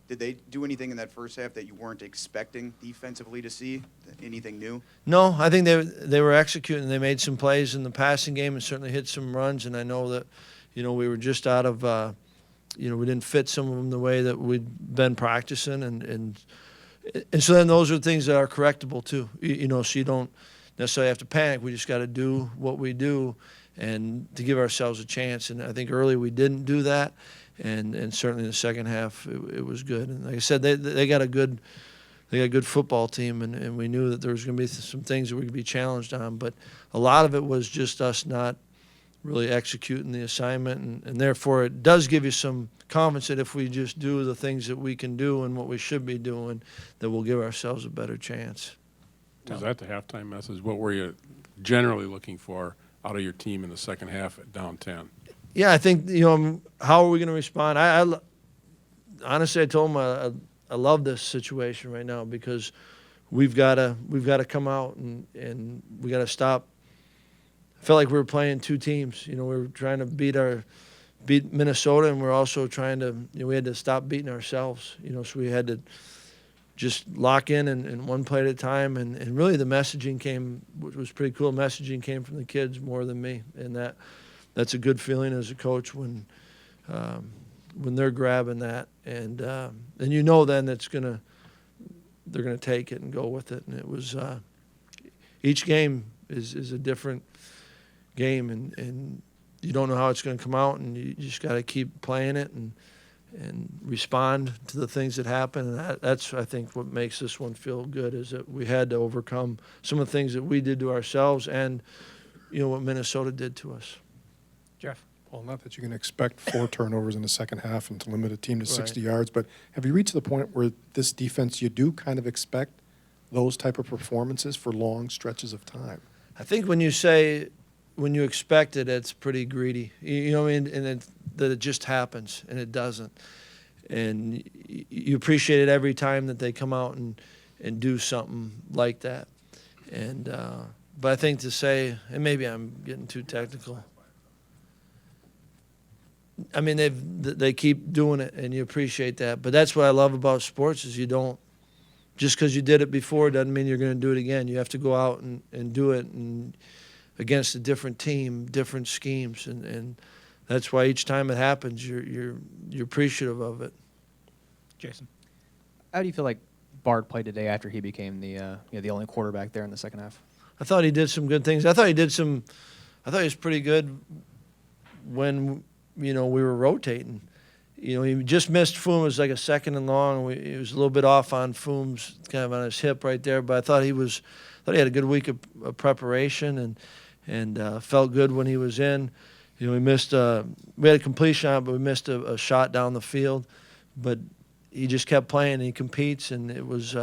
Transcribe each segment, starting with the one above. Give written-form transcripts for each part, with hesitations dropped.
Did they do anything in that first half that you weren't expecting defensively to see? Anything new? No, I think they were executing. They made some plays in the passing game and certainly hit some runs. And I know that, we were just out of, we didn't fit some of them the way that we'd been practicing, and so then those are things that are correctable too. So you don't necessarily have to panic. We just got to do what we do, and to give ourselves a chance. And I think early we didn't do that, and certainly in the second half it was good. And like I said, they got a good football team, and we knew that there was going to be some things that we could be challenged on. But a lot of it was just us not really executing the assignment, and therefore it does give you some confidence that if we just do the things that we can do and what we should be doing, that we'll give ourselves a better chance. Was that the halftime message? What were you generally looking for out of your team in the second half at down 10? Yeah, I think, how are we going to respond? Honestly, I told them I love this situation right now because we've got to come out and we got to stop. I felt like we were playing two teams. We were trying to beat Minnesota, and we're also trying to, we had to stop beating ourselves. So we had to just lock in and one play at a time. And really the messaging came, which was pretty cool. Messaging came from the kids more than me, and that's a good feeling as a coach when they're grabbing that, and then they're gonna take it and go with it. And it was each game is a different game, and you don't know how it's going to come out, and you just got to keep playing it and respond to the things that happen. And that's, I think, what makes this one feel good, is that we had to overcome some of the things that we did to ourselves and what Minnesota did to us. Jeff? Well, not that you can expect 4 turnovers in the second half and to limit a team to 60 Right. yards, but have you reached the point where this defense, you do kind of expect those type of performances for long stretches of time? I think when you expect it, it's pretty greedy. You know what I mean? And that it just happens, and it doesn't. And you appreciate it every time that they come out and do something like that. And but I think to say, and maybe I'm getting too technical, I mean, they keep doing it, and you appreciate that. But that's what I love about sports, is you don't, just because you did it before doesn't mean you're going to do it again. You have to go out and do it, and against a different team, different schemes, and that's why each time it happens, you're appreciative of it. Jason? How do you feel like Bard played today after he became the only quarterback there in the second half? I thought he did some good things. I thought he was pretty good when we were rotating. He just missed Foom. It was like a second and long. He was a little bit off on Foom's, kind of on his hip right there. But I thought he had a good week of preparation and felt good when he was in. We missed. We had a completion on it, but we missed a shot down the field. But he just kept playing, and he competes, and it was.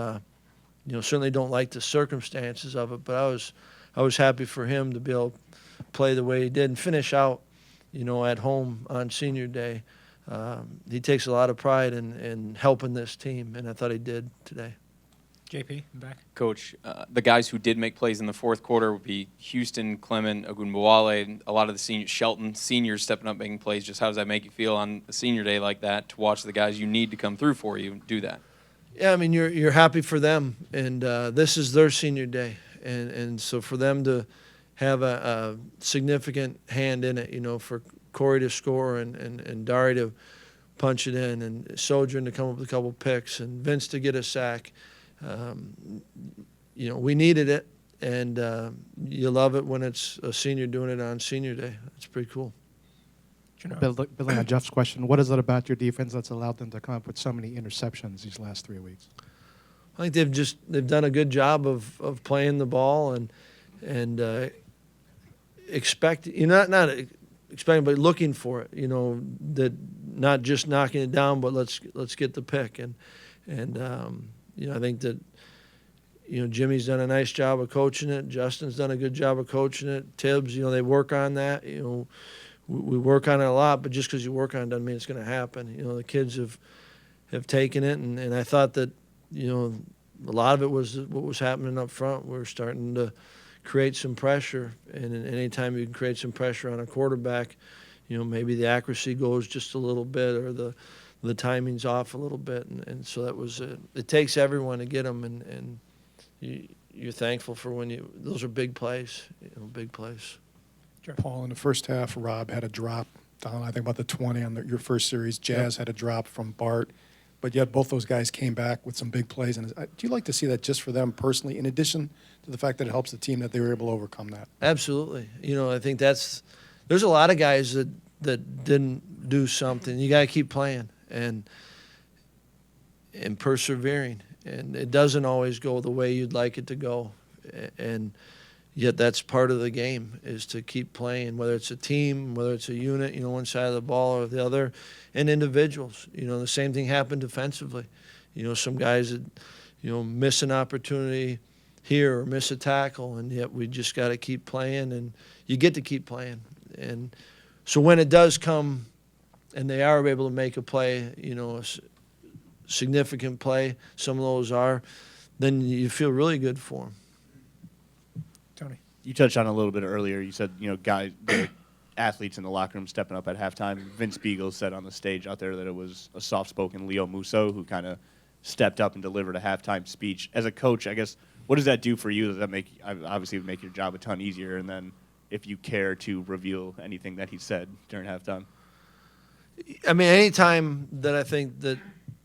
Certainly don't like the circumstances of it, but I was happy for him to be able to play the way he did and finish out, at home on Senior Day. He takes a lot of pride in helping this team, and I thought he did today. JP, back. Coach, the guys who did make plays in the fourth quarter would be Houston, Clement, Ogunbowale, and a lot of the seniors, Shelton seniors stepping up making plays. Just how does that make you feel on a Senior Day like that, to watch the guys you need to come through for you do that? Yeah, I mean, you're happy for them, and this is their Senior Day, and so for them to have a significant hand in it, for Corey to score and Dari to punch it in, and Sojourn to come up with a couple picks, and Vince to get a sack. We needed it, and you love it when it's a senior doing it on Senior Day. It's pretty cool. Building on Jeff's question, what is it about your defense that's allowed them to come up with so many interceptions these last 3 weeks? I think they've done a good job of playing the ball and expect, not expecting, but looking for it. That not just knocking it down, but let's get the pick. And I think that Jimmy's done a nice job of coaching it. Justin's done a good job of coaching it. Tibbs, they work on that. We work on it a lot, but just because you work on it doesn't mean it's going to happen. The kids have taken it, and I thought that a lot of it was what was happening up front. We're starting to create some pressure, and anytime you can create some pressure on a quarterback, maybe the accuracy goes just a little bit, or the the timing's off a little bit, and so that was it takes everyone to get them, and you're thankful for when those are big plays, big plays. Paul, in the first half, Rob had a drop down, I think, about the 20 on your first series. Jazz had a drop from Bart. But yet both those guys came back with some big plays. And do you like to see that just for them personally, in addition to the fact that it helps the team that they were able to overcome that? Absolutely. I think there's a lot of guys that didn't do something. You got to keep playing and persevering. And it doesn't always go the way you'd like it to go. And yet that's part of the game, is to keep playing, whether it's a team, whether it's a unit, one side of the ball or the other, and individuals. The same thing happened defensively. Some guys that, miss an opportunity here or miss a tackle, and yet we just got to keep playing, and you get to keep playing. And so when it does come and they are able to make a play, a significant play, some of those are, then you feel really good for them. Tony. You touched on it a little bit earlier. You said, guys, the athletes in the locker room stepping up at halftime. Vince Beagle said on the stage out there that it was a soft-spoken Leo Musso who kind of stepped up and delivered a halftime speech. As a coach, I guess, what does that do for you? Does that obviously would make your job a ton easier? And then if you care to reveal anything that he said during halftime? I mean, anytime that I think that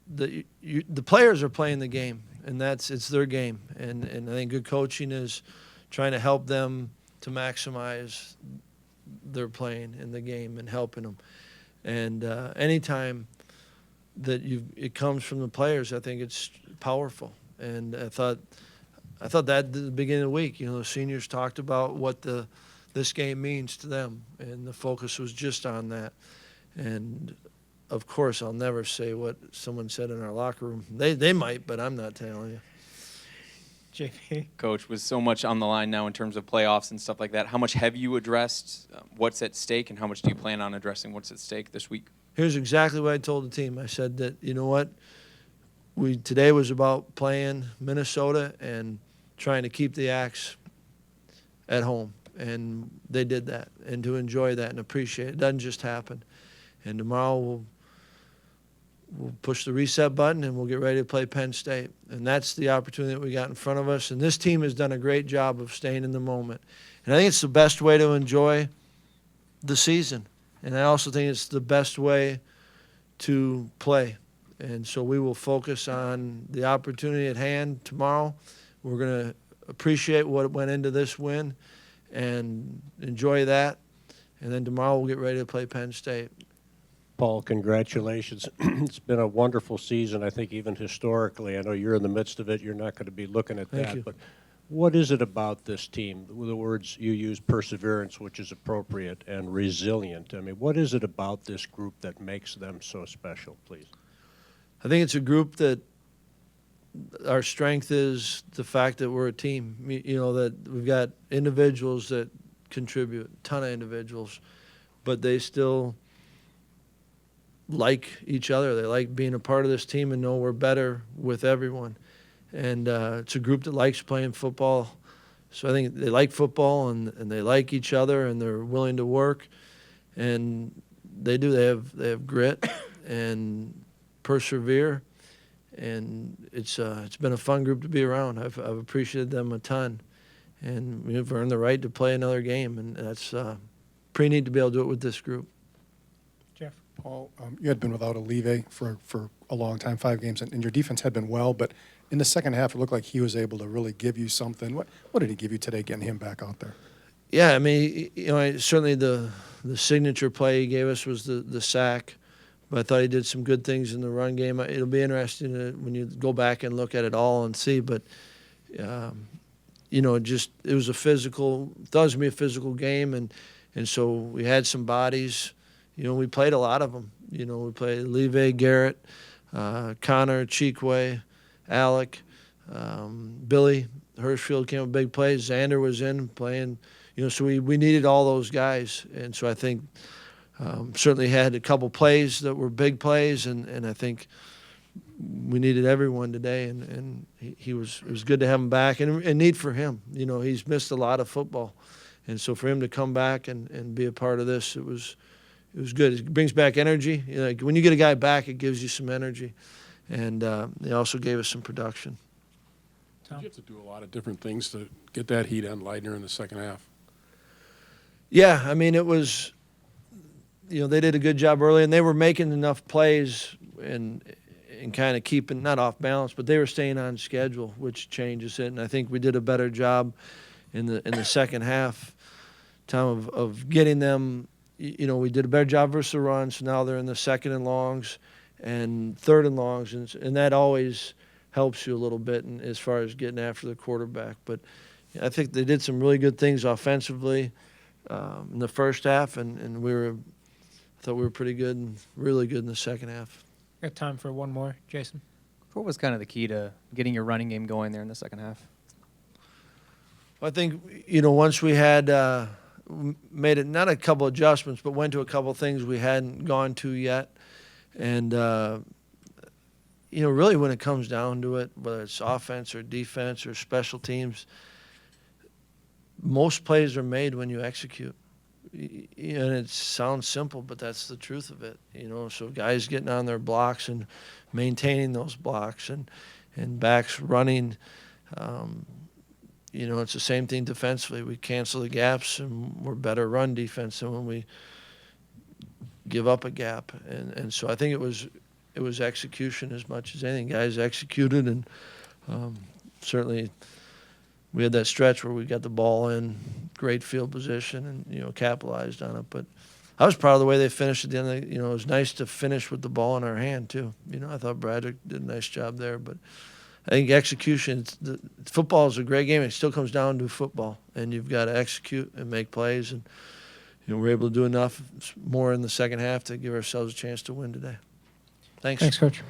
the players are playing the game, and it's their game. And I think good coaching is trying to help them to maximize their playing in the game and helping them. And anytime that it comes from the players, I think it's powerful. And I thought that at the beginning of the week, the seniors talked about what this game means to them, and the focus was just on that. And of course, I'll never say what someone said in our locker room. They might, but I'm not telling you. JP. Coach, with so much on the line now in terms of playoffs and stuff like that, how much have you addressed what's at stake, and how much do you plan on addressing what's at stake this week? Here's exactly what I told the team. I said that, what, today was about playing Minnesota and trying to keep the Axe at home, and they did that, and to enjoy that and appreciate it. It doesn't just happen. And tomorrow we'll push the reset button and we'll get ready to play Penn State. And that's the opportunity that we got in front of us. And this team has done a great job of staying in the moment. And I think it's the best way to enjoy the season. And I also think it's the best way to play. And so we will focus on the opportunity at hand tomorrow. We're going to appreciate what went into this win and enjoy that. And then tomorrow we'll get ready to play Penn State. Paul, congratulations. It's been a wonderful season, I think, even historically. I know you're in the midst of it. You're not going to be looking at Thank that. you. But what is it about this team? The words you use, perseverance, which is appropriate, and resilient. I mean, what is it about this group that makes them so special, please? I think it's a group that our strength is the fact that we're a team. That we've got individuals that contribute, a ton of individuals, but they still like each other. They like being a part of this team and know we're better with everyone. And it's a group that likes playing football. So I think they like football and they like each other and they're willing to work. And they do. They have grit and persevere. And it's been a fun group to be around. I've appreciated them a ton. And we've earned the right to play another game. And that's pretty neat to be able to do it with this group. Jeff. Paul, you had been without Olive for a long time, 5 games, and your defense had been well, but in the second half, it looked like he was able to really give you something. What did he give you today, getting him back out there? Yeah, I mean, certainly the signature play he gave us was the sack, but I thought he did some good things in the run game. It'll be interesting when you go back and look at it all and see, but it was a physical, thought it was going to be a physical game, and so we had some bodies. We played a lot of them. We played Leve, Garrett, Connor, Cheekway, Alec, Billy, Hirschfield came with big plays. Xander was in playing. So we needed all those guys. And so I think certainly had a couple plays that were big plays, and I think we needed everyone today. And it was good to have him back, and neat for him. He's missed a lot of football. And so for him to come back and be a part of this, it was was good. It brings back energy. Like when you get a guy back, it gives you some energy, and they also gave us some production. Did you have to do a lot of different things to get that heat on Leitner in the second half? Yeah, I mean, it was, they did a good job early, and they were making enough plays and kind of keeping, not off balance, but they were staying on schedule, which changes it. And I think we did a better job in the second half, Tom, of getting them. We did a better job versus the run, so now they're in the second and longs and third and longs, and that always helps you a little bit as far as getting after the quarterback. But I think they did some really good things offensively in the first half, and I thought we were pretty good and really good in the second half. Got time for one more, Jason. What was kind of the key to getting your running game going there in the second half? I think, once we had made it, not a couple adjustments, but went to a couple things we hadn't gone to yet. And, really when it comes down to it, whether it's offense or defense or special teams, most plays are made when you execute. And it sounds simple, but that's the truth of it. So guys getting on their blocks and maintaining those blocks and backs running. It's the same thing defensively. We cancel the gaps, and we're better run defense than when we give up a gap. And so I think it was execution as much as anything. Guys executed, and certainly we had that stretch where we got the ball in great field position and capitalized on it. But I was proud of the way they finished at the end. It was nice to finish with the ball in our hand too. I thought Braddock did a nice job there, but I think execution. Football is a great game. It still comes down to football, and you've got to execute and make plays. And we're able to do enough more in the second half to give ourselves a chance to win today. Thanks. Thanks, Coach.